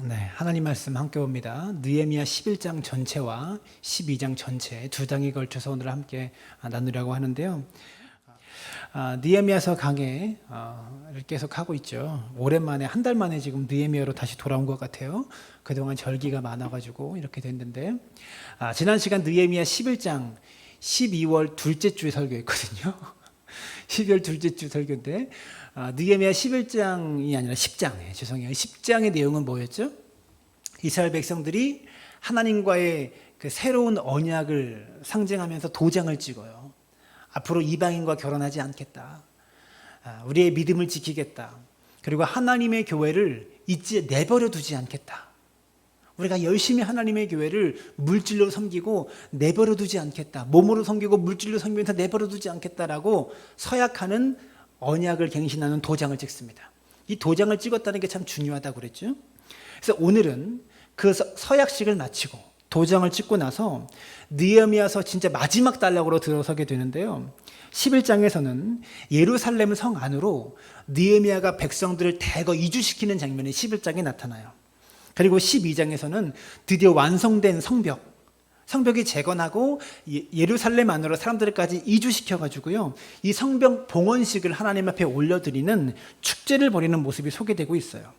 네, 하나님 말씀 함께 봅니다. 느헤미야 11장 전체와 12장 전체 두 장에 걸쳐서 오늘 함께 나누려고 하는데요. 느헤미야서 강해를 계속 하고 있죠. 오랜만에 한 달 만에 지금 느헤미야로 다시 돌아온 것 같아요. 그동안 절기가 많아가지고 이렇게 됐는데 지난 시간 느헤미야 11장 12월 둘째 주에 설교했거든요. 12월 둘째 주 설교인데 느헤미야 11장이 아니라 10장, 죄송해요. 10장의 내용은 뭐였죠? 이스라엘 백성들이 하나님과의 그 새로운 언약을 상징하면서 도장을 찍어요. 앞으로 이방인과 결혼하지 않겠다. 우리의 믿음을 지키겠다. 그리고 하나님의 교회를 내버려 두지 않겠다. 우리가 열심히 하나님의 교회를 물질로 섬기고 내버려 두지 않겠다. 몸으로 섬기고 물질로 섬기면서 내버려 두지 않겠다라고 서약하는 언약을 갱신하는 도장을 찍습니다. 이 도장을 찍었다는 게 참 중요하다고 그랬죠. 그래서 오늘은 그 서약식을 마치고 도장을 찍고 나서 느헤미야서 진짜 마지막 단락으로 들어서게 되는데요. 11장에서는 예루살렘 성 안으로 느헤미야가 백성들을 대거 이주시키는 장면이 11장에 나타나요. 그리고 12장에서는 드디어 완성된 성벽이 재건하고 예루살렘 안으로 사람들까지 이주시켜가지고요. 이 성벽 봉헌식을 하나님 앞에 올려드리는 축제를 벌이는 모습이 소개되고 있어요.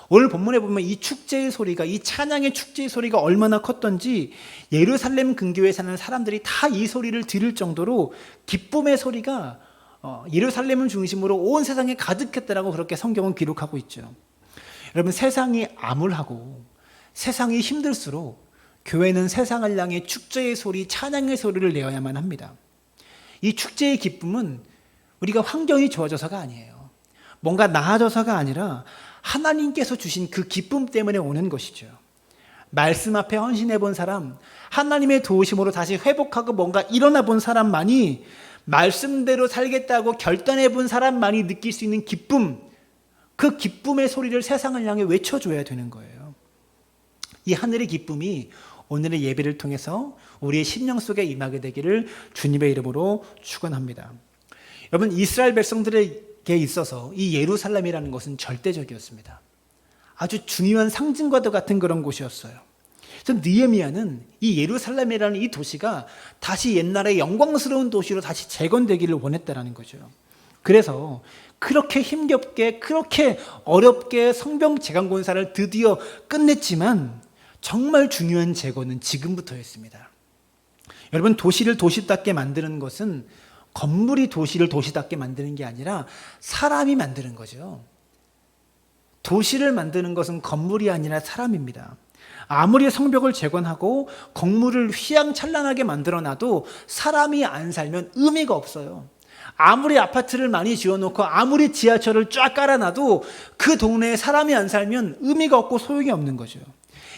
오늘 본문에 보면 이 축제의 소리가, 이 찬양의 축제의 소리가 얼마나 컸던지 예루살렘 근교에 사는 사람들이 다 이 소리를 들을 정도로 기쁨의 소리가 예루살렘을 중심으로 온 세상에 가득했다라고 그렇게 성경은 기록하고 있죠. 여러분, 세상이 암울하고 세상이 힘들수록 교회는 세상을 향해 축제의 소리, 찬양의 소리를 내어야만 합니다. 이 축제의 기쁨은 우리가 환경이 좋아져서가 아니에요. 뭔가 나아져서가 아니라 하나님께서 주신 그 기쁨 때문에 오는 것이죠. 말씀 앞에 헌신해 본 사람, 하나님의 도우심으로 다시 회복하고 뭔가 일어나 본 사람만이, 말씀대로 살겠다고 결단해 본 사람만이 느낄 수 있는 기쁨, 그 기쁨의 소리를 세상을 향해 외쳐줘야 되는 거예요. 이 하늘의 기쁨이 오늘의 예배를 통해서 우리의 심령 속에 임하게 되기를 주님의 이름으로 축원합니다. 여러분, 이스라엘 백성들에게 있어서 이 예루살렘이라는 것은 절대적이었습니다. 아주 중요한 상징과도 같은 그런 곳이었어요. 그래서 느헤미야는 이 예루살렘이라는 이 도시가 다시 옛날의 영광스러운 도시로 다시 재건되기를 원했다라는 거죠. 그래서 그렇게 힘겹게, 그렇게 어렵게 성벽 재건 공사를 드디어 끝냈지만 정말 중요한 재건은 지금부터였습니다. 여러분, 도시를 도시답게 만드는 것은 건물이 도시를 도시답게 만드는 게 아니라 사람이 만드는 거죠. 도시를 만드는 것은 건물이 아니라 사람입니다. 아무리 성벽을 재건하고 건물을 휘황찬란하게 만들어놔도 사람이 안 살면 의미가 없어요. 아무리 아파트를 많이 지어놓고 아무리 지하철을 쫙 깔아놔도 그 동네에 사람이 안 살면 의미가 없고 소용이 없는 거죠.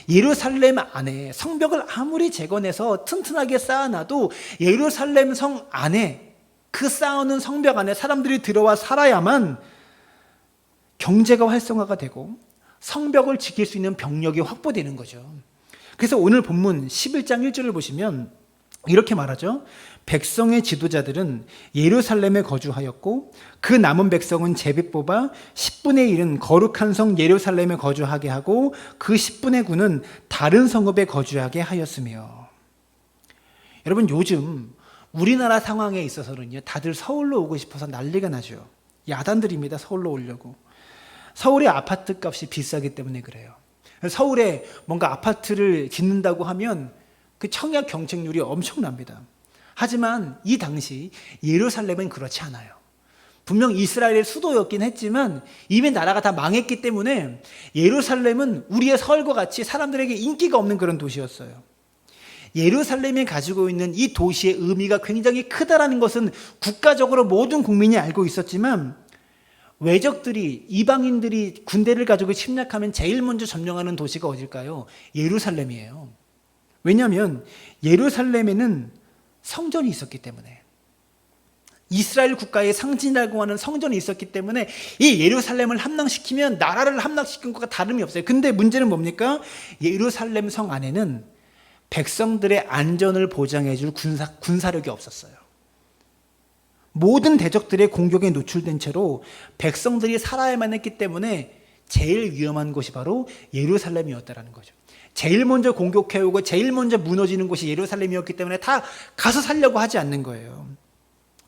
예루살렘 안에 성벽을 아무리 재건해서 튼튼하게 쌓아놔도 예루살렘 성 안에, 그 쌓아놓은 성벽 안에 사람들이 들어와 살아야만 경제가 활성화가 되고 성벽을 지킬 수 있는 병력이 확보되는 거죠. 그래서 오늘 본문 11장 1절을 보시면 이렇게 말하죠. 백성의 지도자들은 예루살렘에 거주하였고 그 남은 백성은 제비 뽑아 10분의 1은 거룩한 성 예루살렘에 거주하게 하고 그 10분의 9는 다른 성읍에 거주하게 하였으며. 여러분, 요즘 우리나라 상황에 있어서는요, 다들 서울로 오고 싶어서 난리가 나죠. 야단들입니다. 서울로 오려고. 서울의 아파트 값이 비싸기 때문에 그래요. 서울에 뭔가 아파트를 짓는다고 하면 그 청약 경쟁률이 엄청납니다. 하지만 이 당시 예루살렘은 그렇지 않아요. 분명 이스라엘의 수도였긴 했지만 이미 나라가 다 망했기 때문에 예루살렘은 우리의 서울과 같이 사람들에게 인기가 없는 그런 도시였어요. 예루살렘이 가지고 있는 이 도시의 의미가 굉장히 크다라는 것은 국가적으로 모든 국민이 알고 있었지만 외적들이, 이방인들이 군대를 가지고 침략하면 제일 먼저 점령하는 도시가 어딜까요? 예루살렘이에요. 왜냐하면 예루살렘에는 성전이 있었기 때문에, 이스라엘 국가의 상징이라고 하는 성전이 있었기 때문에 이 예루살렘을 함락시키면 나라를 함락시킨 것과 다름이 없어요. 근데 문제는 뭡니까? 예루살렘 성 안에는 백성들의 안전을 보장해 줄 군사력이 없었어요. 모든 대적들의 공격에 노출된 채로 백성들이 살아야만 했기 때문에 제일 위험한 곳이 바로 예루살렘이었다라는 거죠. 제일 먼저 공격해오고 제일 먼저 무너지는 곳이 예루살렘이었기 때문에 다 가서 살려고 하지 않는 거예요.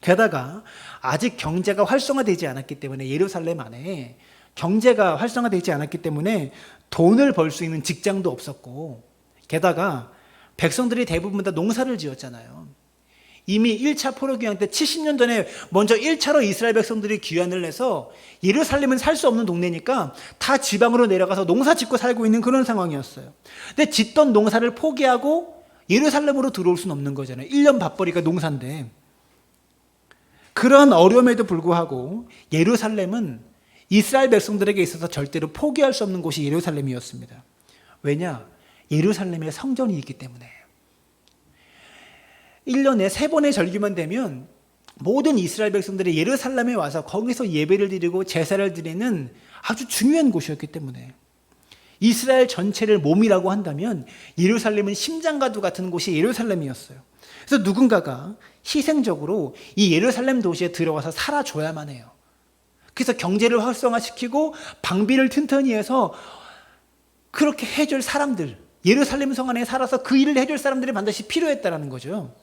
게다가 아직 경제가 활성화되지 않았기 때문에 예루살렘 안에 경제가 활성화되지 않았기 때문에 돈을 벌 수 있는 직장도 없었고, 게다가 백성들이 대부분 다 농사를 지었잖아요. 이미 1차 포로기한 때 70년 전에 먼저 1차로 이스라엘 백성들이 귀환을 해서 예루살렘은 살 수 없는 동네니까 다 지방으로 내려가서 농사 짓고 살고 있는 그런 상황이었어요. 근데 짓던 농사를 포기하고 예루살렘으로 들어올 수는 없는 거잖아요. 1년 밥벌이가 농사인데. 그런 어려움에도 불구하고 예루살렘은 이스라엘 백성들에게 있어서 절대로 포기할 수 없는 곳이 예루살렘이었습니다. 왜냐? 예루살렘에 성전이 있기 때문에. 1년에 3번의 절기만 되면 모든 이스라엘 백성들이 예루살렘에 와서 거기서 예배를 드리고 제사를 드리는 아주 중요한 곳이었기 때문에, 이스라엘 전체를 몸이라고 한다면 예루살렘은 심장과도 같은 곳이 예루살렘이었어요. 그래서 누군가가 희생적으로 이 예루살렘 도시에 들어와서 살아줘야만 해요. 그래서 경제를 활성화시키고 방비를 튼튼히 해서 그렇게 해줄 사람들, 예루살렘 성 안에 살아서 그 일을 해줄 사람들이 반드시 필요했다는 거죠.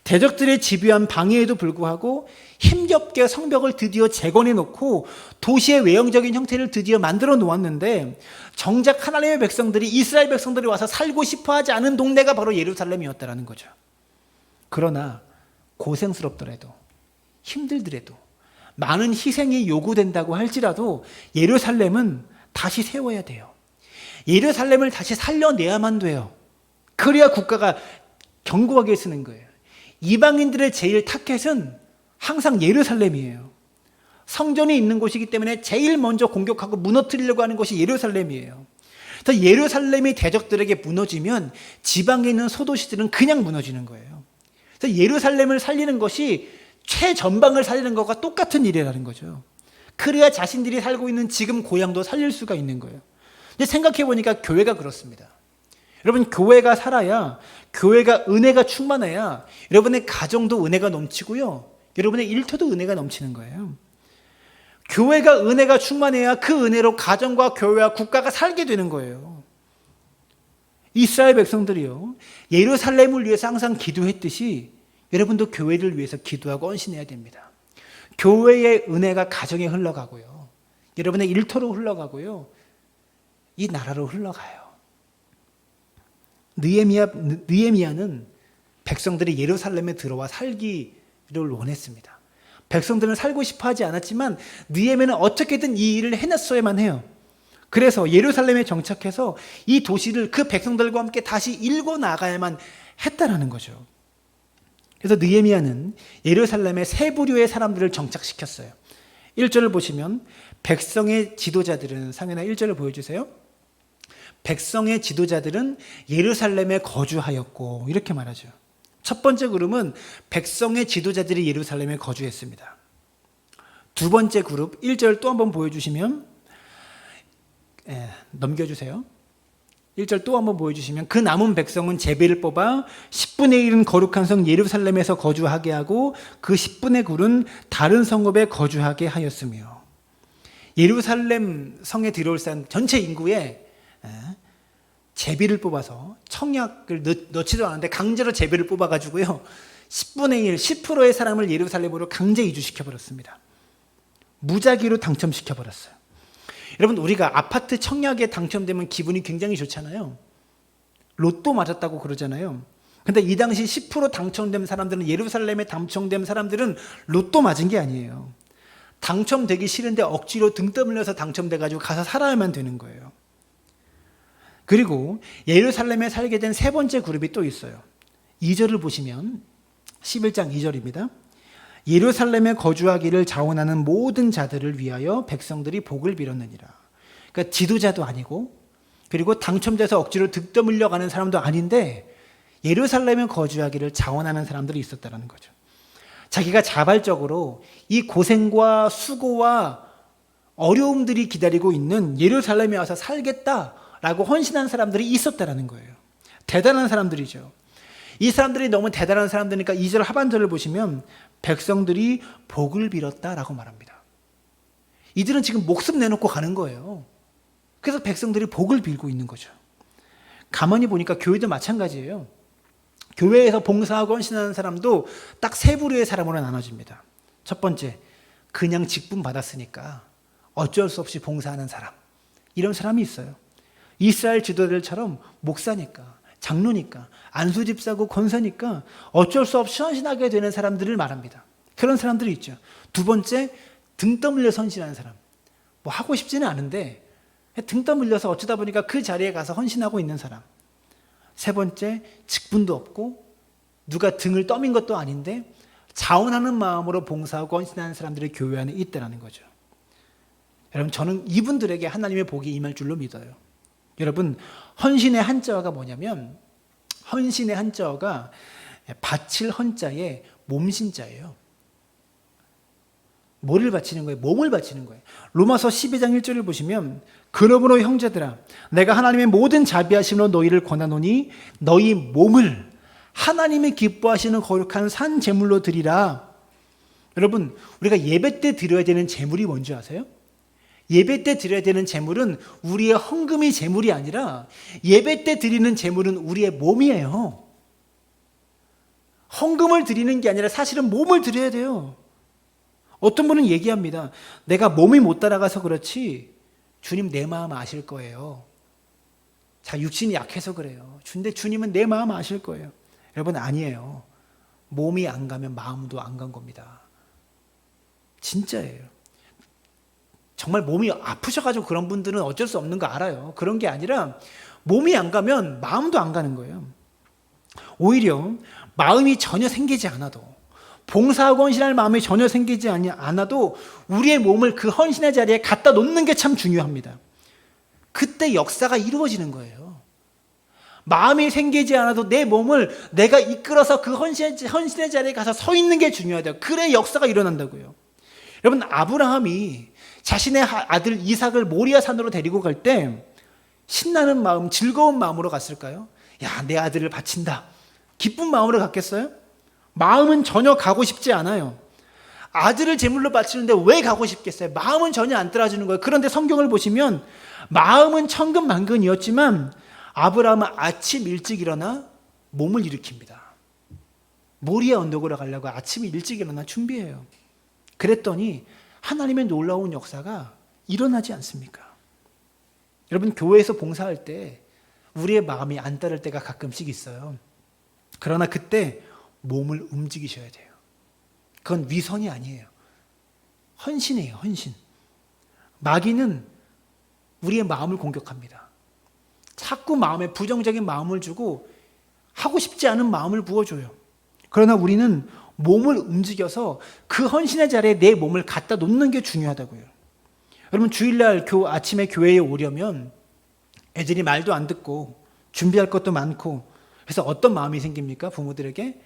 대적들의 집요한 방해에도 불구하고 힘겹게 성벽을 드디어 재건해 놓고 도시의 외형적인 형태를 드디어 만들어 놓았는데, 정작 하나님의 백성들이, 이스라엘 백성들이 와서 살고 싶어 하지 않은 동네가 바로 예루살렘이었다는 거죠. 그러나 고생스럽더라도, 힘들더라도, 많은 희생이 요구된다고 할지라도 예루살렘은 다시 세워야 돼요. 예루살렘을 다시 살려내야만 돼요. 그래야 국가가 견고하게 쓰는 거예요. 이방인들의 제일 타겟은 항상 예루살렘이에요. 성전이 있는 곳이기 때문에 제일 먼저 공격하고 무너뜨리려고 하는 곳이 예루살렘이에요. 그래서 예루살렘이 대적들에게 무너지면 지방에 있는 소도시들은 그냥 무너지는 거예요. 그래서 예루살렘을 살리는 것이 최전방을 살리는 것과 똑같은 일이라는 거죠. 그래야 자신들이 살고 있는 지금 고향도 살릴 수가 있는 거예요. 근데 생각해 보니까 교회가 그렇습니다. 여러분, 교회가 살아야, 교회가 은혜가 충만해야 여러분의 가정도 은혜가 넘치고요, 여러분의 일터도 은혜가 넘치는 거예요. 교회가 은혜가 충만해야 그 은혜로 가정과 교회와 국가가 살게 되는 거예요. 이스라엘 백성들이요, 예루살렘을 위해서 항상 기도했듯이 여러분도 교회를 위해서 기도하고 헌신해야 됩니다. 교회의 은혜가 가정에 흘러가고요, 여러분의 일터로 흘러가고요, 이 나라로 흘러가요. 느헤미야는 백성들이 예루살렘에 들어와 살기를 원했습니다. 백성들은 살고 싶어 하지 않았지만 느헤미야는 어떻게든 이 일을 해냈어야만 해요. 그래서 예루살렘에 정착해서 이 도시를 그 백성들과 함께 다시 일궈 나가야만 했다라는 거죠. 그래서 느헤미야는 예루살렘에 세 부류의 사람들을 정착시켰어요. 1절을 보시면 백성의 지도자들은, 상현아 1절을 보여주세요. 백성의 지도자들은 예루살렘에 거주하였고, 이렇게 말하죠. 첫 번째 그룹은 백성의 지도자들이 예루살렘에 거주했습니다. 두 번째 그룹 1절 또 한번 보여주시면, 넘겨주세요. 1절 또 한번 보여주시면, 그 남은 백성은 제비를 뽑아 10분의 1은 거룩한 성 예루살렘에서 거주하게 하고 그 10분의 9는 다른 성읍에 거주하게 하였으며, 예루살렘 성에 들어올 사람 전체 인구에 제비를 뽑아서, 청약을 넣지도 않았는데 강제로 제비를 뽑아가지고요, 10분의 1, 10%의 사람을 예루살렘으로 강제 이주시켜버렸습니다. 무작위로 당첨시켜버렸어요. 여러분, 우리가 아파트 청약에 당첨되면 기분이 굉장히 좋잖아요. 로또 맞았다고 그러잖아요. 근데 이 당시 10% 당첨된 사람들은, 예루살렘에 당첨된 사람들은 로또 맞은 게 아니에요. 당첨되기 싫은데 억지로 등 떠밀려서 당첨돼가지고 가서 살아야만 되는 거예요. 그리고 예루살렘에 살게 된 세 번째 그룹이 또 있어요. 2절을 보시면 11장 2절입니다. 예루살렘에 거주하기를 자원하는 모든 자들을 위하여 백성들이 복을 빌었느니라. 그러니까 지도자도 아니고, 그리고 당첨돼서 억지로 득떠물려 가는 사람도 아닌데 예루살렘에 거주하기를 자원하는 사람들이 있었다는 거죠. 자기가 자발적으로 이 고생과 수고와 어려움들이 기다리고 있는 예루살렘에 와서 살겠다라고 헌신한 사람들이 있었다는 거예요. 대단한 사람들이죠. 이 사람들이 너무 대단한 사람들이니까 2절 하반절을 보시면 백성들이 복을 빌었다라고 말합니다. 이들은 지금 목숨 내놓고 가는 거예요. 그래서 백성들이 복을 빌고 있는 거죠. 가만히 보니까 교회도 마찬가지예요. 교회에서 봉사하고 헌신하는 사람도 딱 세 부류의 사람으로 나눠집니다. 첫 번째, 그냥 직분 받았으니까 어쩔 수 없이 봉사하는 사람. 이런 사람이 있어요. 이스라엘 지도자들처럼 목사니까, 장로니까, 안수집사고 권사니까 어쩔 수 없이 헌신하게 되는 사람들을 말합니다. 그런 사람들이 있죠. 두 번째, 등 떠밀려서 헌신하는 사람. 뭐 하고 싶지는 않은데 등 떠밀려서 어쩌다 보니까 그 자리에 가서 헌신하고 있는 사람. 세 번째, 직분도 없고 누가 등을 떠민 것도 아닌데 자원하는 마음으로 봉사하고 헌신하는 사람들이 교회 안에 있다는 거죠. 여러분, 저는 이분들에게 하나님의 복이 임할 줄로 믿어요. 여러분, 헌신의 한자어가 뭐냐면, 헌신의 한자어가 바칠 헌자에 몸신자예요. 뭐를 바치는 거예요? 몸을 바치는 거예요. 로마서 12장 1절을 보시면, 그러므로 형제들아, 내가 하나님의 모든 자비하심으로 너희를 권하노니 너희 몸을 하나님이 기뻐하시는 거룩한 산 제물로 드리라. 여러분, 우리가 예배 때 드려야 되는 제물이 뭔지 아세요? 예배 때 드려야 되는 제물은 우리의 헌금이 제물이 아니라 예배 때 드리는 제물은 우리의 몸이에요. 헌금을 드리는 게 아니라 사실은 몸을 드려야 돼요. 어떤 분은 얘기합니다. 내가 몸이 못 따라가서 그렇지 주님 내 마음 아실 거예요. 자, 육신이 약해서 그래요. 근데 주님은 내 마음 아실 거예요. 여러분, 아니에요. 몸이 안 가면 마음도 안 간 겁니다. 진짜예요. 정말 몸이 아프셔가지고 그런 분들은 어쩔 수 없는 거 알아요. 그런 게 아니라 몸이 안 가면 마음도 안 가는 거예요. 오히려 마음이 전혀 생기지 않아도, 봉사하고 헌신할 마음이 전혀 생기지 않아도 우리의 몸을 그 헌신의 자리에 갖다 놓는 게 참 중요합니다. 그때 역사가 이루어지는 거예요. 마음이 생기지 않아도 내 몸을 내가 이끌어서 그 헌신의 자리에 가서 서 있는 게 중요하다. 그래 역사가 일어난다고요. 여러분, 아브라함이 자신의 아들 이삭을 모리아 산으로 데리고 갈 때 신나는 마음, 즐거운 마음으로 갔을까요? 야, 내 아들을 바친다. 기쁜 마음으로 갔겠어요? 마음은 전혀 가고 싶지 않아요. 아들을 제물로 바치는데 왜 가고 싶겠어요? 마음은 전혀 안 따라주는 거예요. 그런데 성경을 보시면 마음은 천근만근이었지만 아브라함은 아침 일찍 일어나 몸을 일으킵니다. 모리아 언덕으로 가려고 아침 일찍 일어나 준비해요. 그랬더니 하나님의 놀라운 역사가 일어나지 않습니까? 여러분, 교회에서 봉사할 때 우리의 마음이 안 따를 때가 가끔씩 있어요. 그러나 그때 몸을 움직이셔야 돼요. 그건 위선이 아니에요. 헌신이에요, 헌신. 마귀는 우리의 마음을 공격합니다. 자꾸 마음에 부정적인 마음을 주고 하고 싶지 않은 마음을 부어줘요. 그러나 우리는 몸을 움직여서 그 헌신의 자리에 내 몸을 갖다 놓는 게 중요하다고요. 여러분, 주일날 아침에 교회에 오려면 애들이 말도 안 듣고 준비할 것도 많고, 그래서 어떤 마음이 생깁니까? 부모들에게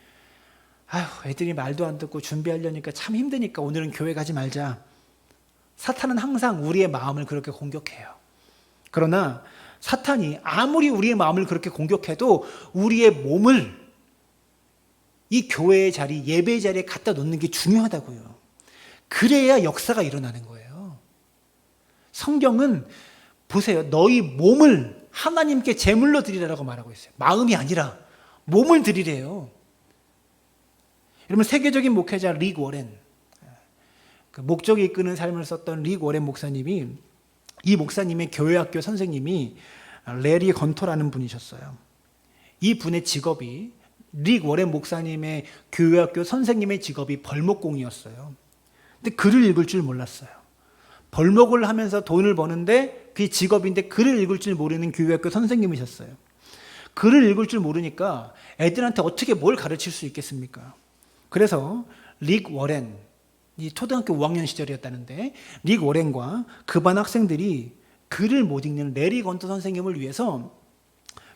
아휴, 애들이 말도 안 듣고 준비하려니까 참 힘드니까 오늘은 교회 가지 말자. 사탄은 항상 우리의 마음을 그렇게 공격해요. 그러나 사탄이 아무리 우리의 마음을 그렇게 공격해도 우리의 몸을 이 교회의 자리, 예배의 자리에 갖다 놓는 게 중요하다고요. 그래야 역사가 일어나는 거예요. 성경은 보세요. 너희 몸을 하나님께 제물로 드리라고 말하고 있어요. 마음이 아니라 몸을 드리래요. 여러분, 세계적인 목회자 릭 워렌, 그 목적이 이끄는 삶을 썼던 릭 워렌 목사님이, 이 목사님의 교회학교 선생님이 레리 건토라는 분이셨어요. 이 분의 직업이, 릭 워렌 목사님의 교회학교 선생님의 직업이 벌목공이었어요. 근데 글을 읽을 줄 몰랐어요. 벌목을 하면서 돈을 버는데 그게 직업인데 글을 읽을 줄 모르는 교회학교 선생님이셨어요. 글을 읽을 줄 모르니까 애들한테 어떻게 뭘 가르칠 수 있겠습니까? 그래서 릭 워렌, 이 초등학교 5학년 시절이었다는데 릭 워렌과 그 반 학생들이 글을 못 읽는 레리 건토 선생님을 위해서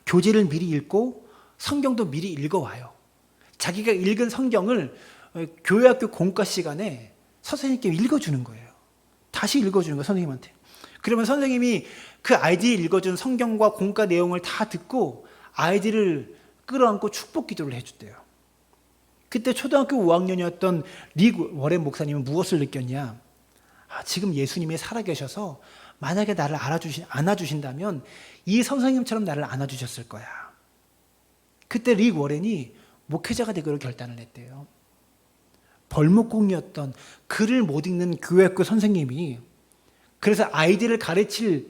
교재를 미리 읽고 성경도 미리 읽어와요. 자기가 읽은 성경을 교회학교 공과 시간에 선생님께 읽어주는 거예요. 다시 읽어주는 거예요, 선생님한테. 그러면 선생님이 그 아이들이 읽어준 성경과 공과 내용을 다 듣고 아이들을 끌어안고 축복 기도를 해줬대요. 그때 초등학교 5학년이었던 릭 워렌 목사님은 무엇을 느꼈냐? 지금 예수님이 살아계셔서 만약에 나를 안아주신다면 이 선생님처럼 나를 안아주셨을 거야. 그때 릭 워렌이 목회자가 되기로 결단을 했대요. 벌목공이었던 글을 못 읽는 교회학교 선생님이, 그래서 아이들을 가르칠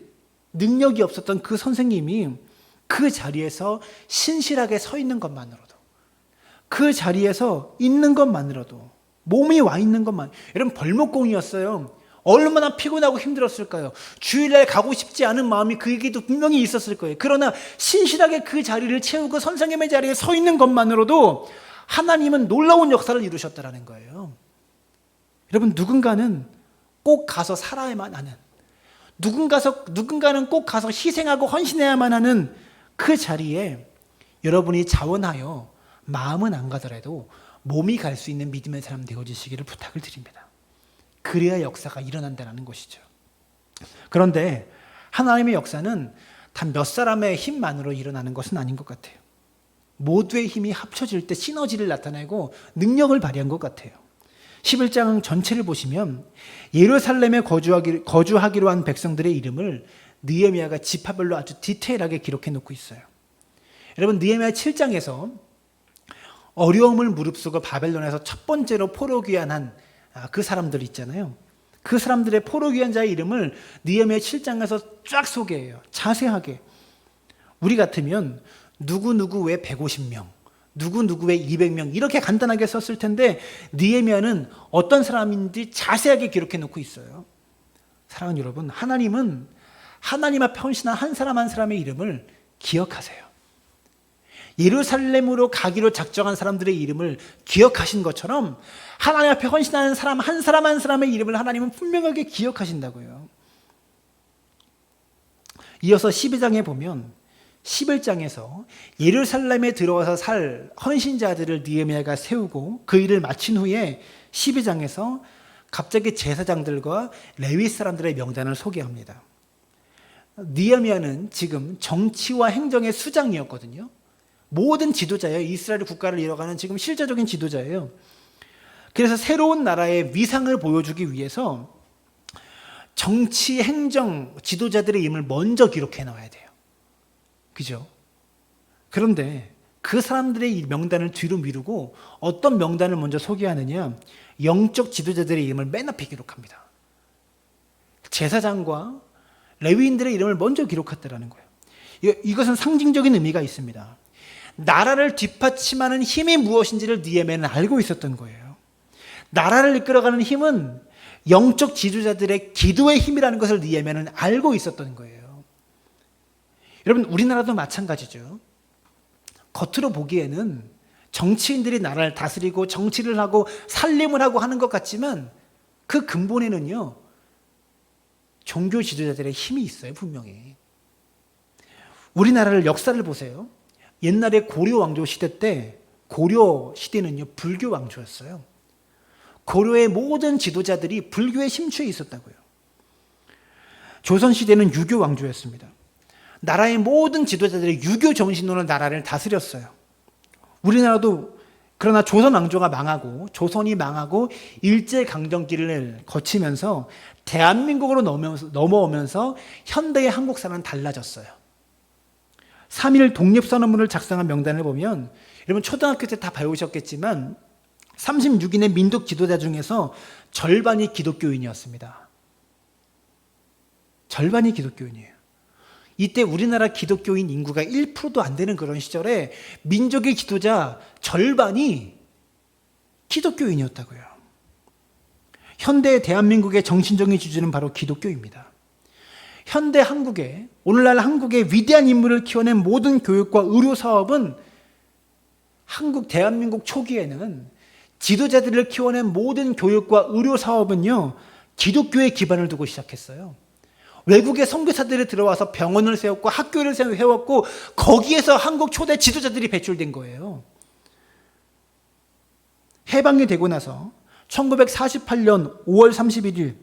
능력이 없었던 그 선생님이 그 자리에서 신실하게 서 있는 것만으로도, 그 자리에서 있는 것만으로도, 몸이 와 있는 것만, 여러분 벌목공이었어요. 얼마나 피곤하고 힘들었을까요? 주일날 가고 싶지 않은 마음이 그에게도 분명히 있었을 거예요. 그러나 신실하게 그 자리를 채우고 선생님의 자리에 서 있는 것만으로도 하나님은 놀라운 역사를 이루셨다는 거예요. 여러분, 누군가는 꼭 가서 살아야만 하는, 누군가는 꼭 가서 희생하고 헌신해야만 하는 그 자리에 여러분이 자원하여 마음은 안 가더라도 몸이 갈 수 있는 믿음의 사람 되어주시기를 부탁을 드립니다. 그래야 역사가 일어난다는 것이죠. 그런데 하나님의 역사는 단 몇 사람의 힘만으로 일어나는 것은 아닌 것 같아요. 모두의 힘이 합쳐질 때 시너지를 나타내고 능력을 발휘한 것 같아요. 11장 전체를 보시면 예루살렘에 거주하기로 한 백성들의 이름을 느헤미야가 지파별로 아주 디테일하게 기록해 놓고 있어요. 여러분, 느헤미야 7장에서 어려움을 무릅쓰고 바벨론에서 첫 번째로 포로 귀환한 그 사람들 있잖아요. 그 사람들의 포로 귀환 자의 이름을 느헤미야 7장에서 쫙 소개해요. 자세하게. 우리 같으면 누구누구 왜 150명, 누구누구 왜 200명 이렇게 간단하게 썼을 텐데 느헤미야는 어떤 사람인지 자세하게 기록해 놓고 있어요. 사랑하는 여러분, 하나님은 하나님 앞에 헌신한 한 사람 한 사람의 이름을 기억하세요. 예루살렘으로 가기로 작정한 사람들의 이름을 기억하신 것처럼 하나님 앞에 헌신하는 사람 한 사람의 이름을 하나님은 분명하게 기억하신다고요. 이어서 12장에 보면 11장에서 예루살렘에 들어와서 살 헌신자들을 느헤미야가 세우고 그 일을 마친 후에 12장에서 갑자기 제사장들과 레위 사람들의 명단을 소개합니다. 느헤미야는 지금 정치와 행정의 수장이었거든요. 모든 지도자예요. 이스라엘 국가를 이뤄가는 지금 실제적인 지도자예요. 그래서 새로운 나라의 위상을 보여주기 위해서 정치, 행정 지도자들의 이름을 먼저 기록해 놔야 돼요. 그죠? 그런데 그 사람들의 이 명단을 뒤로 미루고 어떤 명단을 먼저 소개하느냐? 영적 지도자들의 이름을 맨 앞에 기록합니다. 제사장과 레위인들의 이름을 먼저 기록했다는 거예요. 이것은 상징적인 의미가 있습니다. 나라를 뒷받침하는 힘이 무엇인지를 느헤미야는 알고 있었던 거예요. 나라를 이끌어가는 힘은 영적 지도자들의 기도의 힘이라는 것을 느헤미야는 알고 있었던 거예요. 여러분, 우리나라도 마찬가지죠. 겉으로 보기에는 정치인들이 나라를 다스리고 정치를 하고 살림을 하고 하는 것 같지만 그 근본에는요, 종교 지도자들의 힘이 있어요, 분명히. 우리나라를 역사를 보세요. 옛날에 고려 왕조 시대 때, 고려 시대는요 불교 왕조였어요. 고려의 모든 지도자들이 불교에 심취해 있었다고요. 조선 시대는 유교 왕조였습니다. 나라의 모든 지도자들이 유교 정신으로 나라를 다스렸어요. 우리나라도 그러나 조선 왕조가 망하고 조선이 망하고 일제강점기를 거치면서 대한민국으로 넘어오면서 현대의 한국사는 달라졌어요. 3.1 독립선언문을 작성한 명단을 보면 여러분 초등학교 때 다 배우셨겠지만 36인의 민족 지도자 중에서 절반이 기독교인이었습니다. 절반이 기독교인이에요. 이때 우리나라 기독교인 인구가 1%도 안 되는 그런 시절에 민족의 지도자 절반이 기독교인이었다고요. 현대 대한민국의 정신적인 지주는 바로 기독교입니다. 현대 한국에, 오늘날 한국의 위대한 인물을 키워낸 모든 교육과 의료 사업은 대한민국 초기에는 지도자들을 키워낸 모든 교육과 의료 사업은요, 기독교에 기반을 두고 시작했어요. 외국의 선교사들이 들어와서 병원을 세웠고 학교를 세웠고 거기에서 한국 초대 지도자들이 배출된 거예요. 해방이 되고 나서 1948년 5월 31일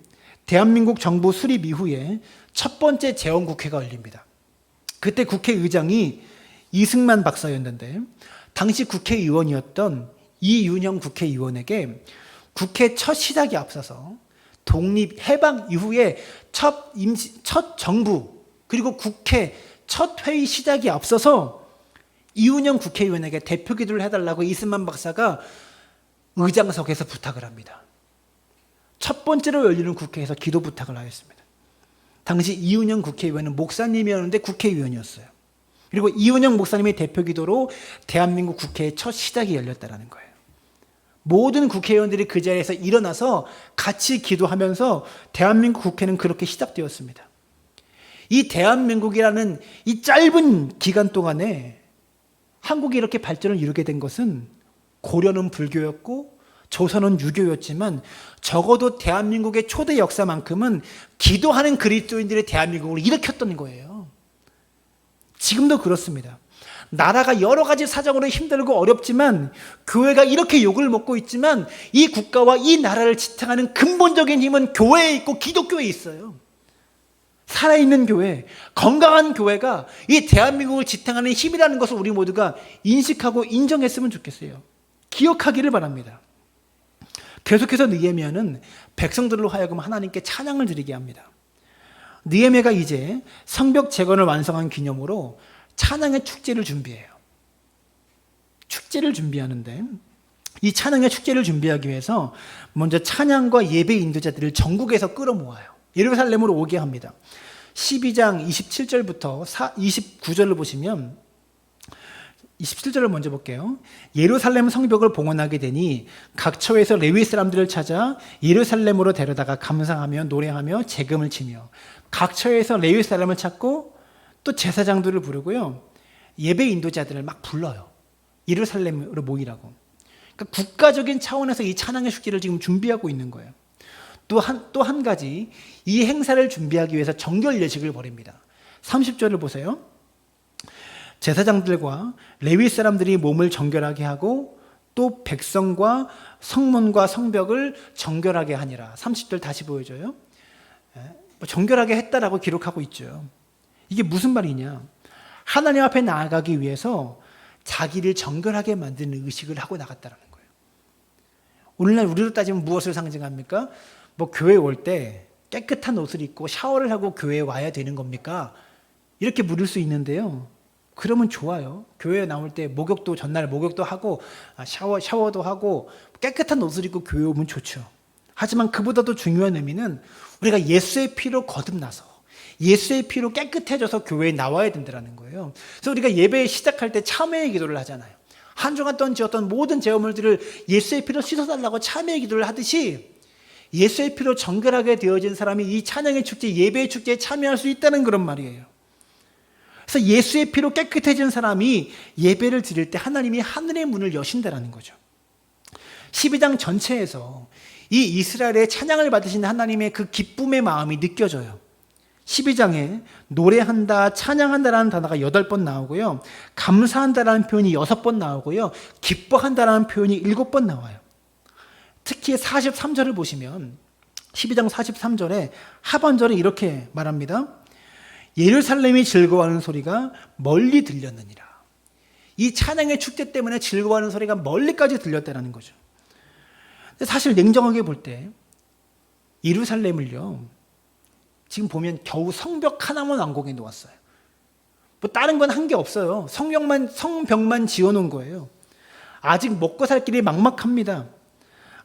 대한민국 정부 수립 이후에 첫 번째 재헌국회가 열립니다. 그때 국회의장이 이승만 박사였는데 당시 국회의원이었던 이윤영 국회의원에게 국회 첫 시작에 앞서서 독립 해방 이후에 첫 정부 그리고 국회 첫 회의 시작이 앞서서 이훈영 국회의원에게 대표 기도를 해달라고 이승만 박사가 의장석에서 부탁을 합니다. 첫 번째로 열리는 국회에서 기도 부탁을 하였습니다. 당시 이훈영 국회의원은 목사님이었는데 국회의원이었어요. 그리고 이훈영 목사님의 대표 기도로 대한민국 국회의 첫 시작이 열렸다는 거예요. 모든 국회의원들이 그 자리에서 일어나서 같이 기도하면서 대한민국 국회는 그렇게 시작되었습니다. 이 대한민국이라는 이 짧은 기간 동안에 한국이 이렇게 발전을 이루게 된 것은 고려는 불교였고 조선은 유교였지만 적어도 대한민국의 초대 역사만큼은 기도하는 그리스도인들의 대한민국을 일으켰던 거예요. 지금도 그렇습니다. 나라가 여러 가지 사정으로 힘들고 어렵지만 교회가 이렇게 욕을 먹고 있지만 이 국가와 이 나라를 지탱하는 근본적인 힘은 교회에 있고 기독교에 있어요. 살아있는 교회, 건강한 교회가 이 대한민국을 지탱하는 힘이라는 것을 우리 모두가 인식하고 인정했으면 좋겠어요. 기억하기를 바랍니다. 계속해서 느헤미야는 백성들로 하여금 하나님께 찬양을 드리게 합니다. 느헤미야가 이제 성벽 재건을 완성한 기념으로 찬양의 축제를 준비해요. 축제를 준비하는데 이 찬양의 축제를 준비하기 위해서 먼저 찬양과 예배 인도자들을 전국에서 끌어모아요. 예루살렘으로 오게 합니다. 12장 27절부터 29절을 보시면 27절을 먼저 볼게요. 예루살렘 성벽을 봉헌하게 되니 각 처에서 레위 사람들을 찾아 예루살렘으로 데려다가 감상하며 노래하며 재금을 치며 각 처에서 레위 사람을 찾고 또 제사장들을 부르고요. 예배 인도자들을 막 불러요. 예루살렘으로 모이라고. 그러니까 국가적인 차원에서 이 찬양의 축제를 지금 준비하고 있는 거예요. 또 한 가지 이 행사를 준비하기 위해서 정결 예식을 벌입니다. 30절을 보세요. 제사장들과 레위 사람들이 몸을 정결하게 하고 또 백성과 성문과 성벽을 정결하게 하니라. 30절 다시 보여줘요. 정결하게 했다라고 기록하고 있죠. 이게 무슨 말이냐? 하나님 앞에 나아가기 위해서 자기를 정결하게 만드는 의식을 하고 나갔다는 거예요. 오늘날 우리로 따지면 무엇을 상징합니까? 뭐 교회 올 때 깨끗한 옷을 입고 샤워를 하고 교회에 와야 되는 겁니까? 이렇게 물을 수 있는데요. 그러면 좋아요. 교회에 나올 때 목욕도 전날 목욕도 하고 샤워도 하고 깨끗한 옷을 입고 교회에 오면 좋죠. 하지만 그보다도 중요한 의미는 우리가 예수의 피로 거듭나서 예수의 피로 깨끗해져서 교회에 나와야 된다는 거예요. 그래서 우리가 예배 시작할 때 참회의 기도를 하잖아요. 한 주간 동안 지었던 모든 죄물들을 예수의 피로 씻어달라고 참회의 기도를 하듯이 예수의 피로 정결하게 되어진 사람이 이 찬양의 축제, 예배의 축제에 참여할 수 있다는 그런 말이에요. 그래서 예수의 피로 깨끗해진 사람이 예배를 드릴 때 하나님이 하늘의 문을 여신다라는 거죠. 12장 전체에서 이 이스라엘의 찬양을 받으신 하나님의 그 기쁨의 마음이 느껴져요. 12장에 노래한다, 찬양한다라는 단어가 8번 나오고요. 감사한다라는 표현이 6번 나오고요. 기뻐한다라는 표현이 7번 나와요. 특히 43절을 보시면 12장 43절에 하반절에 이렇게 말합니다. 예루살렘이 즐거워하는 소리가 멀리 들렸느니라. 이 찬양의 축제 때문에 즐거워하는 소리가 멀리까지 들렸다는 거죠. 근데 사실 냉정하게 볼 때 예루살렘을요, 지금 보면 겨우 성벽 하나만 완공해 놓았어요. 뭐 다른 건 한 게 없어요. 성벽만 지어놓은 거예요. 아직 먹고 살 길이 막막합니다.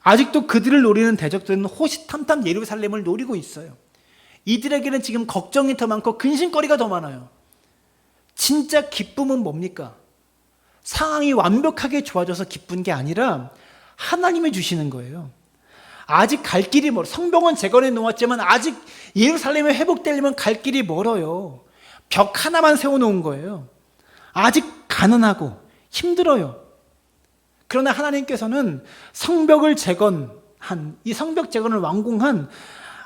아직도 그들을 노리는 대적들은 호시탐탐 예루살렘을 노리고 있어요. 이들에게는 지금 걱정이 더 많고 근심거리가 더 많아요. 진짜 기쁨은 뭡니까? 상황이 완벽하게 좋아져서 기쁜 게 아니라 하나님이 주시는 거예요. 아직 갈 길이 멀어. 성벽은 재건해 놓았지만 아직 예루살렘이 회복되려면 갈 길이 멀어요. 벽 하나만 세워놓은 거예요. 아직 가난하고 힘들어요. 그러나 하나님께서는 성벽을 재건한, 이 성벽 재건을 완공한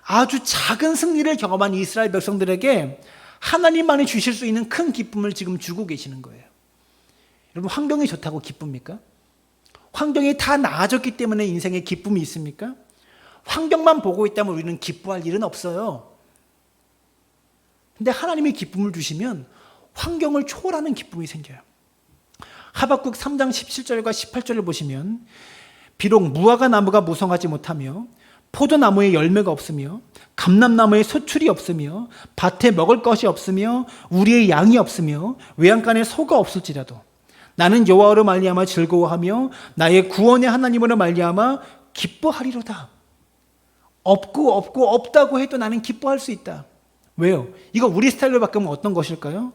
아주 작은 승리를 경험한 이스라엘 백성들에게 하나님만이 주실 수 있는 큰 기쁨을 지금 주고 계시는 거예요. 여러분, 환경이 좋다고 기쁩니까? 환경이 다 나아졌기 때문에 인생에 기쁨이 있습니까? 환경만 보고 있다면 우리는 기뻐할 일은 없어요. 근데 하나님이 기쁨을 주시면 환경을 초월하는 기쁨이 생겨요. 하박국 3장 17절과 18절을 보시면 비록 무화과 나무가 무성하지 못하며 포도나무에 열매가 없으며 감람나무에 소출이 없으며 밭에 먹을 것이 없으며 우리의 양이 없으며 외양간에 소가 없을지라도 나는 여호와로 말미암아 즐거워하며 나의 구원의 하나님으로 말미암아 기뻐하리로다. 없고 없다고 해도 나는 기뻐할 수 있다. 왜요? 이거 우리 스타일로 바꾸면 어떤 것일까요?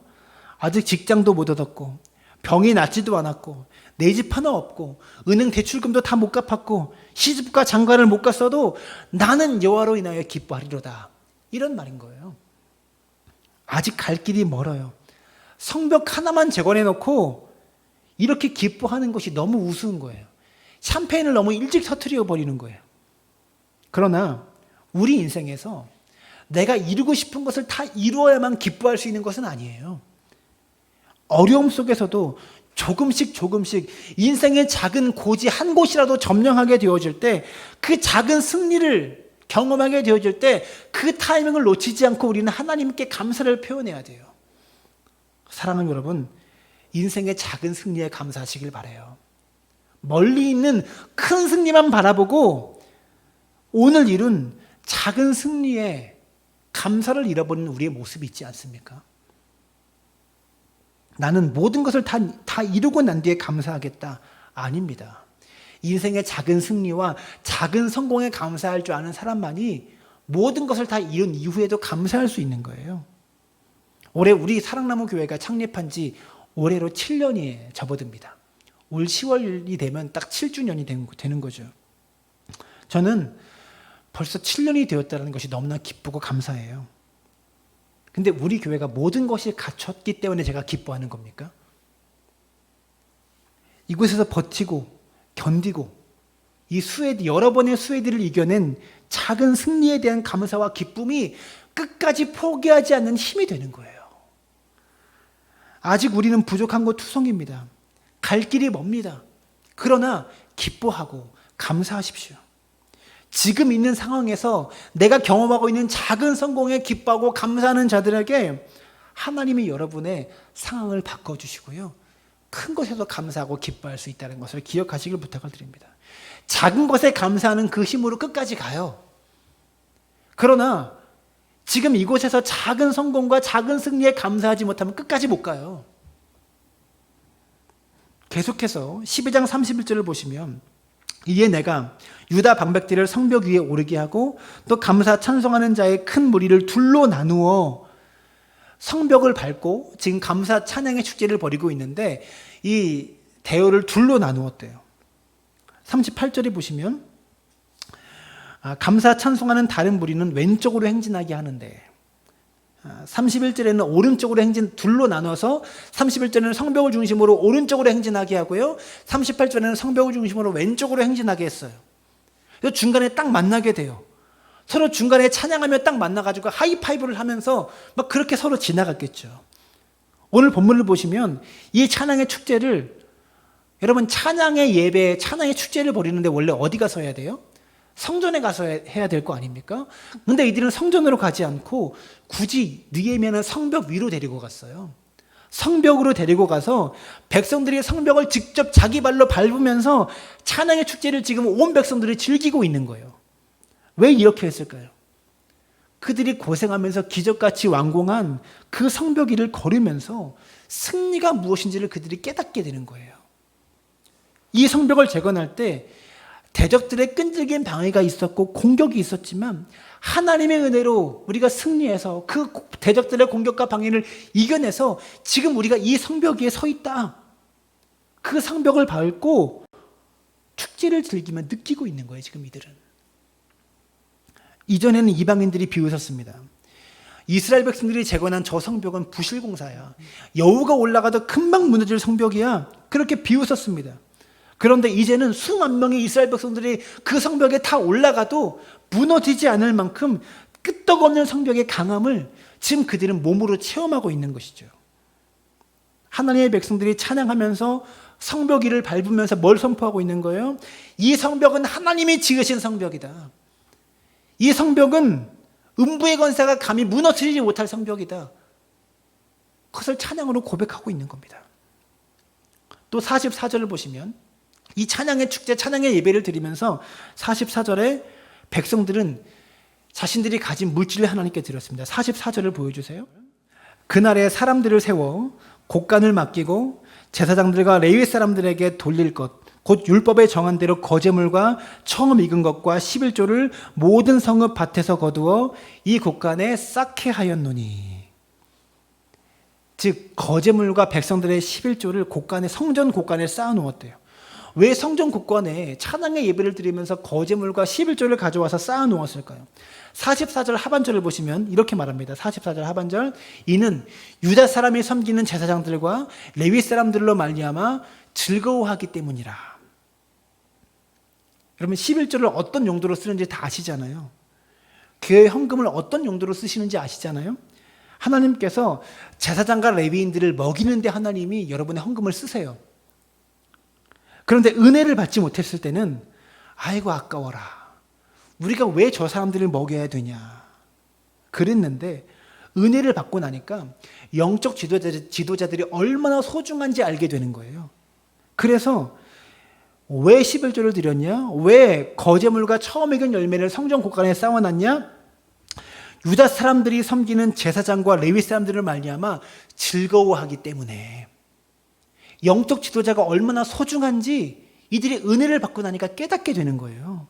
아직 직장도 못 얻었고 병이 낫지도 않았고 내 집 하나 없고 은행 대출금도 다 못 갚았고 시집과 장가를 못 갔어도 나는 여호와로 인하여 기뻐하리로다. 이런 말인 거예요. 아직 갈 길이 멀어요. 성벽 하나만 재건해 놓고 이렇게 기뻐하는 것이 너무 우스운 거예요. 샴페인을 너무 일찍 터뜨려 버리는 거예요. 그러나 우리 인생에서 내가 이루고 싶은 것을 다 이루어야만 기뻐할 수 있는 것은 아니에요. 어려움 속에서도 조금씩 인생의 작은 고지 한 곳이라도 점령하게 되어질 때, 그 작은 승리를 경험하게 되어질 때 그 타이밍을 놓치지 않고 우리는 하나님께 감사를 표현해야 돼요. 사랑하는 여러분, 인생의 작은 승리에 감사하시길 바라요. 멀리 있는 큰 승리만 바라보고 오늘 이룬 작은 승리에 감사를 잃어버리는 우리의 모습이 있지 않습니까? 나는 모든 것을 다 이루고 난 뒤에 감사하겠다. 아닙니다. 인생의 작은 승리와 작은 성공에 감사할 줄 아는 사람만이 모든 것을 다 이룬 이후에도 감사할 수 있는 거예요. 올해 우리 사랑나무 교회가 창립한 지 올해로 7년이 접어듭니다. 올 10월이 되면 딱 7주년이 되는 거죠. 저는 벌써 7년이 되었다는 것이 너무나 기쁘고 감사해요. 근데 우리 교회가 모든 것이 갖췄기 때문에 제가 기뻐하는 겁니까? 이곳에서 버티고 견디고 이 여러 번의 수혜들을 이겨낸 작은 승리에 대한 감사와 기쁨이 끝까지 포기하지 않는 힘이 되는 거예요. 아직 우리는 부족한 것 투성입니다. 갈 길이 멉니다. 그러나 기뻐하고 감사하십시오. 지금 있는 상황에서 내가 경험하고 있는 작은 성공에 기뻐하고 감사하는 자들에게 하나님이 여러분의 상황을 바꿔주시고요, 큰 것에도 감사하고 기뻐할 수 있다는 것을 기억하시길 부탁을 드립니다. 작은 것에 감사하는 그 힘으로 끝까지 가요. 그러나 지금 이곳에서 작은 성공과 작은 승리에 감사하지 못하면 끝까지 못 가요. 계속해서 12장 31절을 보시면, 이에 내가 유다 방백들을 성벽 위에 오르게 하고 또 감사 찬송하는 자의 큰 무리를 둘로 나누어 성벽을 밟고, 지금 감사 찬양의 축제를 벌이고 있는데 이 대열을 둘로 나누었대요. 38절에 보시면 감사 찬송하는 다른 무리는 왼쪽으로 행진하게 하는데, 31절에는 오른쪽으로 둘로 나눠서 31절에는 성벽을 중심으로 오른쪽으로 행진하게 하고요, 38절에는 성벽을 중심으로 왼쪽으로 행진하게 했어요. 그래서 중간에 딱 만나게 돼요. 서로 중간에 찬양하며 딱 만나가지고 하이파이브를 하면서 막 그렇게 서로 지나갔겠죠. 오늘 본문을 보시면 이 찬양의 축제를, 여러분 찬양의 예배, 찬양의 축제를 벌이는데 원래 어디 가서 해야 돼요? 성전에 가서 해야 될 거 아닙니까? 근데 이들은 성전으로 가지 않고 굳이 느헤미야는 성벽 위로 데리고 갔어요. 성벽으로 데리고 가서 백성들이 성벽을 직접 자기 발로 밟으면서 찬양의 축제를 지금 온 백성들이 즐기고 있는 거예요. 왜 이렇게 했을까요? 그들이 고생하면서 기적같이 완공한 그 성벽 위를 걸으면서 승리가 무엇인지를 그들이 깨닫게 되는 거예요. 이 성벽을 재건할 때 대적들의 끈질긴 방해가 있었고 공격이 있었지만 하나님의 은혜로 우리가 승리해서 그 대적들의 공격과 방해를 이겨내서 지금 우리가 이 성벽 위에 서 있다. 그 성벽을 밟고 축제를 즐기며 느끼고 있는 거예요, 지금 이들은. 이전에는 이방인들이 비웃었습니다. 이스라엘 백성들이 재건한 저 성벽은 부실공사야. 여우가 올라가도 금방 무너질 성벽이야. 그렇게 비웃었습니다. 그런데 이제는 수만 명의 이스라엘 백성들이 그 성벽에 다 올라가도 무너지지 않을 만큼 끄떡없는 성벽의 강함을 지금 그들은 몸으로 체험하고 있는 것이죠. 하나님의 백성들이 찬양하면서 성벽 위를 밟으면서 뭘 선포하고 있는 거예요? 이 성벽은 하나님이 지으신 성벽이다. 이 성벽은 음부의 권세가 감히 무너뜨리지 못할 성벽이다. 그것을 찬양으로 고백하고 있는 겁니다. 또 44절을 보시면 이 찬양의 축제, 찬양의 예배를 드리면서 44절에 백성들은 자신들이 가진 물질을 하나님께 드렸습니다. 44절을 보여주세요. 그날에 사람들을 세워 곡간을 맡기고 제사장들과 레위 사람들에게 돌릴 것, 곧 율법에 정한 대로 거제물과 처음 익은 것과 11조를 모든 성읍 밭에서 거두어 이 곡간에 쌓게 하였노니. 즉 거제물과 백성들의 11조를 곡간에, 성전 곡간에 쌓아 놓았대요. 왜 성전 곡간에 찬양의 예배를 드리면서 거제물과 11조를 가져와서 쌓아 놓았을까요? 44절 하반절을 보시면 이렇게 말합니다. 44절 하반절, 이는 유다 사람이 섬기는 제사장들과 레위 사람들로 말미암아 즐거워하기 때문이라. 여러분 11조를 어떤 용도로 쓰는지 다 아시잖아요. 교회 헌금을 어떤 용도로 쓰시는지 아시잖아요. 하나님께서 제사장과 레위인들을 먹이는 데 하나님이 여러분의 헌금을 쓰세요. 그런데 은혜를 받지 못했을 때는 아이고 아까워라, 우리가 왜 저 사람들을 먹여야 되냐 그랬는데, 은혜를 받고 나니까 영적 지도자들이 얼마나 소중한지 알게 되는 거예요. 그래서 왜 11조를 드렸냐? 왜 거제물과 처음 익은 열매를 성전 곡간에 쌓아놨냐? 유다 사람들이 섬기는 제사장과 레위 사람들을 말미암아 즐거워하기 때문에. 영적 지도자가 얼마나 소중한지 이들이 은혜를 받고 나니까 깨닫게 되는 거예요.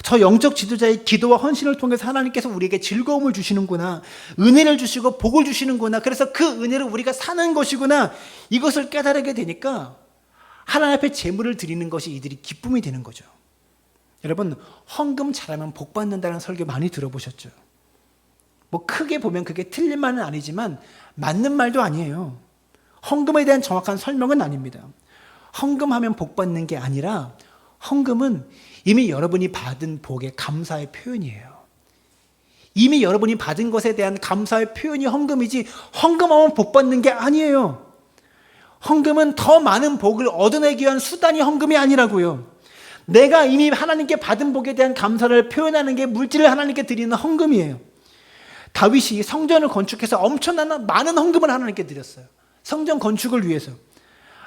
저 영적 지도자의 기도와 헌신을 통해서 하나님께서 우리에게 즐거움을 주시는구나, 은혜를 주시고 복을 주시는구나, 그래서 그 은혜를 우리가 사는 것이구나, 이것을 깨달게 되니까 하나님 앞에 제물을 드리는 것이 이들이 기쁨이 되는 거죠. 여러분 헌금 잘하면 복 받는다는 설교 많이 들어보셨죠? 뭐 크게 보면 그게 틀린 말은 아니지만 맞는 말도 아니에요. 헌금에 대한 정확한 설명은 아닙니다. 헌금하면 복 받는 게 아니라 헌금은 이미 여러분이 받은 복의 감사의 표현이에요. 이미 여러분이 받은 것에 대한 감사의 표현이 헌금이지, 헌금하면 복 받는 게 아니에요. 헌금은 더 많은 복을 얻어내기 위한 수단이 헌금이 아니라고요. 내가 이미 하나님께 받은 복에 대한 감사를 표현하는 게 물질을 하나님께 드리는 헌금이에요. 다윗이 성전을 건축해서 엄청난 많은 헌금을 하나님께 드렸어요. 성전 건축을 위해서.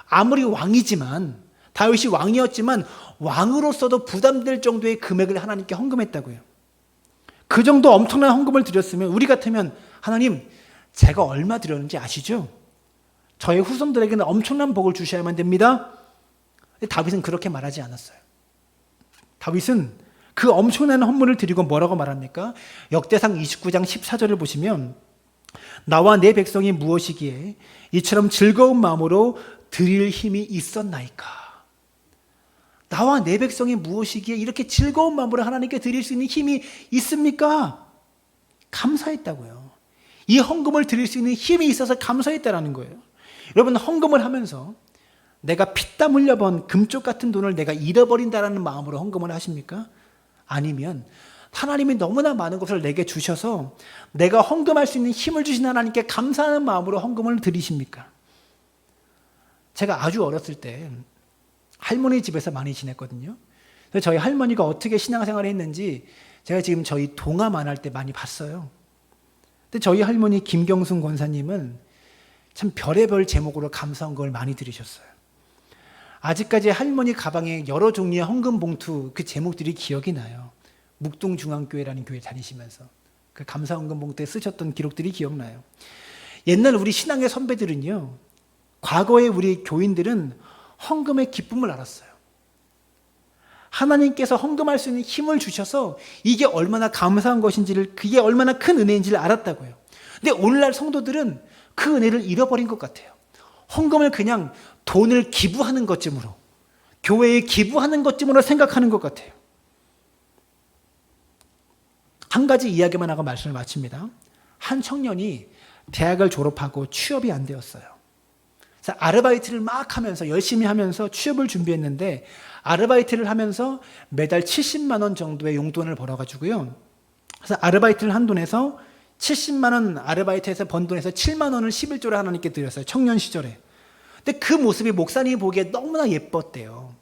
아무리 왕이지만, 다윗이 왕이었지만 왕으로서도 부담될 정도의 금액을 하나님께 헌금했다고요. 그 정도 엄청난 헌금을 드렸으면 우리 같으면 하나님 제가 얼마 드렸는지 아시죠? 저의 후손들에게는 엄청난 복을 주셔야만 됩니다. 다윗은 그렇게 말하지 않았어요. 다윗은 그 엄청난 헌물을 드리고 뭐라고 말합니까? 역대상 29장 14절을 보시면, 나와 내 백성이 무엇이기에 이처럼 즐거운 마음으로 드릴 힘이 있었나이까. 나와 내 백성이 무엇이기에 이렇게 즐거운 마음으로 하나님께 드릴 수 있는 힘이 있습니까? 감사했다고요. 이 헌금을 드릴 수 있는 힘이 있어서 감사했다라는 거예요. 여러분 헌금을 하면서 내가 피땀 흘려 번 금쪽 같은 돈을 내가 잃어버린다라는 마음으로 헌금을 하십니까? 아니면 하나님이 너무나 많은 것을 내게 주셔서 내가 헌금할 수 있는 힘을 주신 하나님께 감사하는 마음으로 헌금을 드리십니까? 제가 아주 어렸을 때 할머니 집에서 많이 지냈거든요. 그래서 저희 할머니가 어떻게 신앙생활을 했는지 제가 지금 저희 동화 안 할 때 많이 봤어요. 근데 저희 할머니 김경순 권사님은 참 별의별 제목으로 감사한 걸 많이 들으셨어요. 아직까지 할머니 가방에 여러 종류의 헌금 봉투 그 제목들이 기억이 나요. 묵동중앙교회라는 교회 다니시면서 그 감사 헌금 봉투에 쓰셨던 기록들이 기억나요. 옛날 우리 신앙의 선배들은요, 과거에 우리 교인들은 헌금의 기쁨을 알았어요. 하나님께서 헌금할 수 있는 힘을 주셔서 이게 얼마나 감사한 것인지를, 그게 얼마나 큰 은혜인지를 알았다고요. 근데 오늘날 성도들은 그 은혜를 잃어버린 것 같아요. 헌금을 그냥 돈을 기부하는 것쯤으로, 교회에 기부하는 것쯤으로 생각하는 것 같아요. 한 가지 이야기만 하고 말씀을 마칩니다. 한 청년이 대학을 졸업하고 취업이 안 되었어요. 그래서 아르바이트를 막 하면서 열심히 하면서 취업을 준비했는데, 아르바이트를 하면서 매달 70만 원 정도의 용돈을 벌어가지고요. 그래서 아르바이트를 한 돈에서 70만 원 아르바이트에서 번 돈에서 7만 원을 11조를 하나님께 드렸어요. 청년 시절에. 근데 그 모습이 목사님이 보기에 너무나 예뻤대요.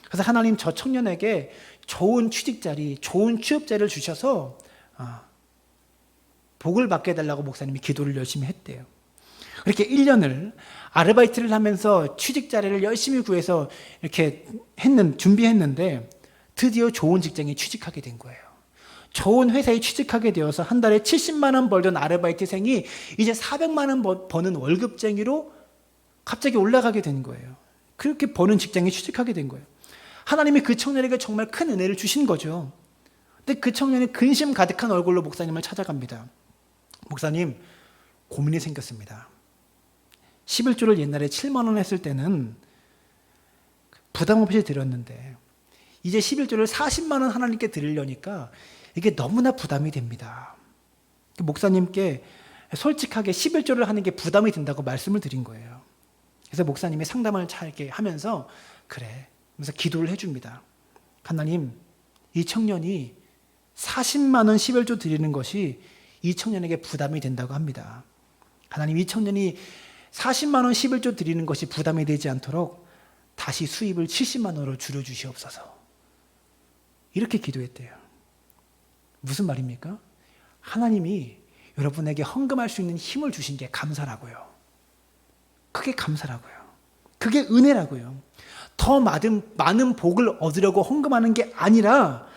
그래서 하나님 저 청년에게 좋은 취직자리, 좋은 취업자리를 주셔서 복을 받게 해달라고 목사님이 기도를 열심히 했대요. 그렇게 1년을 아르바이트를 하면서 취직자리를 열심히 구해서 이렇게 준비했는데 드디어 좋은 직장에 취직하게 된 거예요. 좋은 회사에 취직하게 되어서 한 달에 70만 원 벌던 아르바이트생이 이제 400만 원 버는 월급쟁이로 갑자기 올라가게 된 거예요. 그렇게 버는 직장에 취직하게 된 거예요. 하나님이 그 청년에게 정말 큰 은혜를 주신 거죠. 근데 그 청년이 근심 가득한 얼굴로 목사님을 찾아갑니다. 목사님, 고민이 생겼습니다. 11조를 옛날에 7만 원 했을 때는 부담 없이 드렸는데 이제 11조를 40만 원 하나님께 드리려니까 이게 너무나 부담이 됩니다. 목사님께 솔직하게 11조를 하는 게 부담이 된다고 말씀을 드린 거예요. 그래서 목사님이 상담을 잘게 하면서 그래 하면서 기도를 해줍니다. 하나님, 이 청년이 40만 원 11조 드리는 것이 이 청년에게 부담이 된다고 합니다. 하나님, 이 청년이 40만 원 11조 드리는 것이 부담이 되지 않도록 다시 수입을 70만 원으로 줄여주시옵소서. 이렇게 기도했대요. 무슨 말입니까? 하나님이 여러분에게 헌금할 수 있는 힘을 주신 게 감사라고요. 그게 감사라고요. 그게 은혜라고요. 더 많은 복을 얻으려고 헌금하는 게 아니라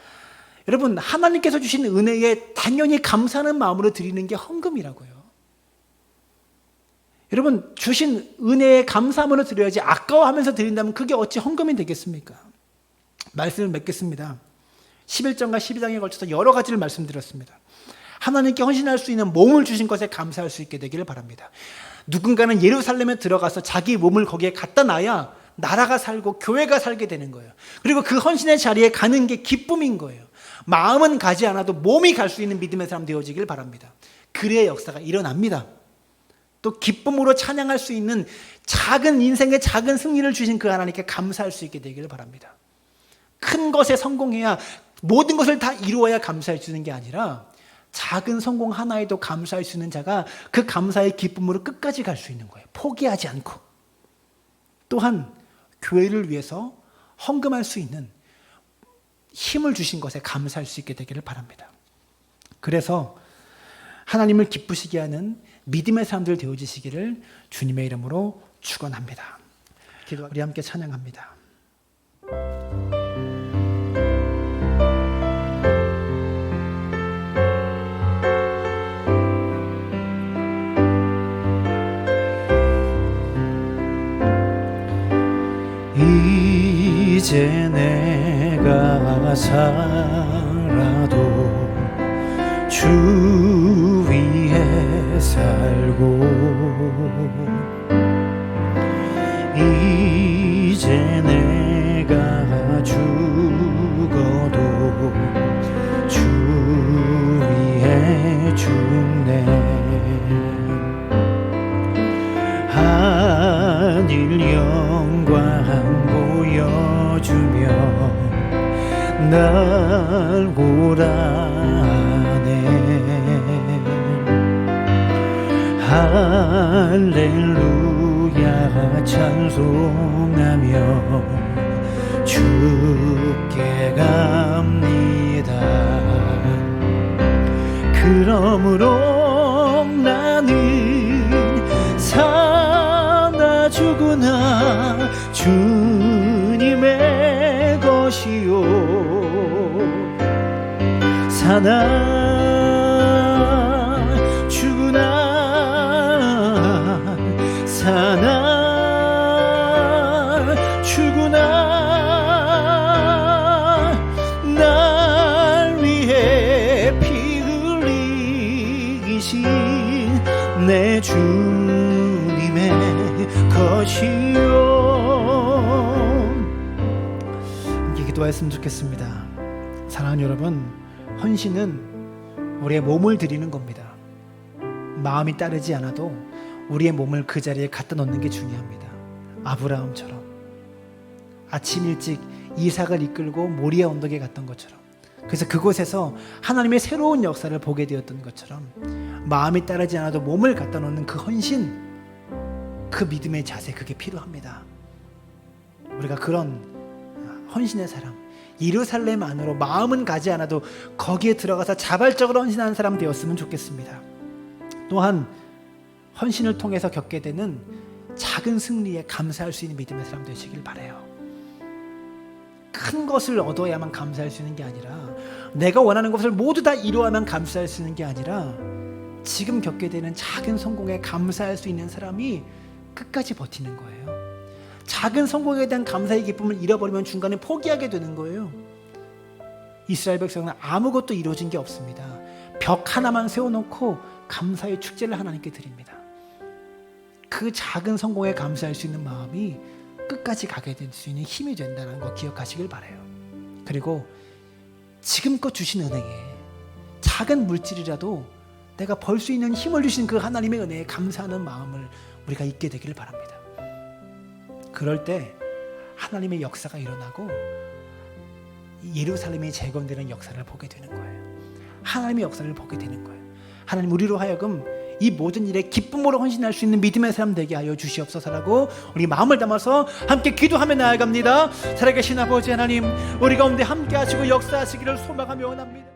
여러분, 하나님께서 주신 은혜에 당연히 감사하는 마음으로 드리는 게 헌금이라고요. 여러분, 주신 은혜에 감사함으로 드려야지 아까워하면서 드린다면 그게 어찌 헌금이 되겠습니까? 말씀을 맺겠습니다. 11장과 12장에 걸쳐서 여러 가지를 말씀드렸습니다. 하나님께 헌신할 수 있는 몸을 주신 것에 감사할 수 있게 되기를 바랍니다. 누군가는 예루살렘에 들어가서 자기 몸을 거기에 갖다 놔야 나라가 살고 교회가 살게 되는 거예요. 그리고 그 헌신의 자리에 가는 게 기쁨인 거예요. 마음은 가지 않아도 몸이 갈 수 있는 믿음의 사람 되어지길 바랍니다. 그래야 역사가 일어납니다. 또 기쁨으로 찬양할 수 있는 작은 인생의 작은 승리를 주신 그 하나님께 감사할 수 있게 되기를 바랍니다. 큰 것에 성공해야 모든 것을 다 이루어야 감사할 수 있는 게 아니라 작은 성공 하나에도 감사할 수 있는 자가 그 감사의 기쁨으로 끝까지 갈 수 있는 거예요. 포기하지 않고. 또한 교회를 위해서 헌금할 수 있는 힘을 주신 것에 감사할 수 있게 되기를 바랍니다. 그래서 하나님을 기쁘시게 하는 믿음의 사람들 되어지시기를 주님의 이름으로 축원합니다. 우리 함께 찬양합니다. 이제 내가 살아도 주 위에 살고 이제 내가 죽어도 주 위에 죽네 하늘 영광 보여주며 날 오라네 할렐루야 찬송하며 주께 갑니다. 그러므로 나는 사나 죽으나 주님의 것이요 사나 죽으나 사나 죽으나 날 위해 피 흘리신 내 주님의 것이요. 함께 기도하였으면 좋겠습니다. 사랑하는 여러분, 헌신은 우리의 몸을 드리는 겁니다. 마음이 따르지 않아도 우리의 몸을 그 자리에 갖다 놓는 게 중요합니다. 아브라함처럼 아침 일찍 이삭을 이끌고 모리아 언덕에 갔던 것처럼, 그래서 그곳에서 하나님의 새로운 역사를 보게 되었던 것처럼 마음이 따르지 않아도 몸을 갖다 놓는 그 헌신, 그 믿음의 자세, 그게 필요합니다. 우리가 그런 헌신의 사람, 예루살렘 안으로 마음은 가지 않아도 거기에 들어가서 자발적으로 헌신하는 사람 되었으면 좋겠습니다. 또한 헌신을 통해서 겪게 되는 작은 승리에 감사할 수 있는 믿음의 사람 되시길 바라요. 큰 것을 얻어야만 감사할 수 있는 게 아니라, 내가 원하는 것을 모두 다 이루어야만 감사할 수 있는 게 아니라, 지금 겪게 되는 작은 성공에 감사할 수 있는 사람이 끝까지 버티는 거예요. 작은 성공에 대한 감사의 기쁨을 잃어버리면 중간에 포기하게 되는 거예요. 이스라엘 백성은 아무것도 이루어진 게 없습니다. 벽 하나만 세워놓고 감사의 축제를 하나님께 드립니다. 그 작은 성공에 감사할 수 있는 마음이 끝까지 가게 될 수 있는 힘이 된다는 거 기억하시길 바라요. 그리고 지금껏 주신 은혜에 작은 물질이라도 내가 벌 수 있는 힘을 주신 그 하나님의 은혜에 감사하는 마음을 우리가 잊게 되기를 바랍니다. 그럴 때 하나님의 역사가 일어나고 예루살렘이 재건되는 역사를 보게 되는 거예요. 하나님의 역사를 보게 되는 거예요. 하나님, 우리로 하여금 이 모든 일에 기쁨으로 헌신할 수 있는 믿음의 사람 되게 하여 주시옵소서라고 우리 마음을 담아서 함께 기도하며 나아갑니다. 살아계신 아버지 하나님, 우리 가운데 함께 하시고 역사하시기를 소망하며 원합니다.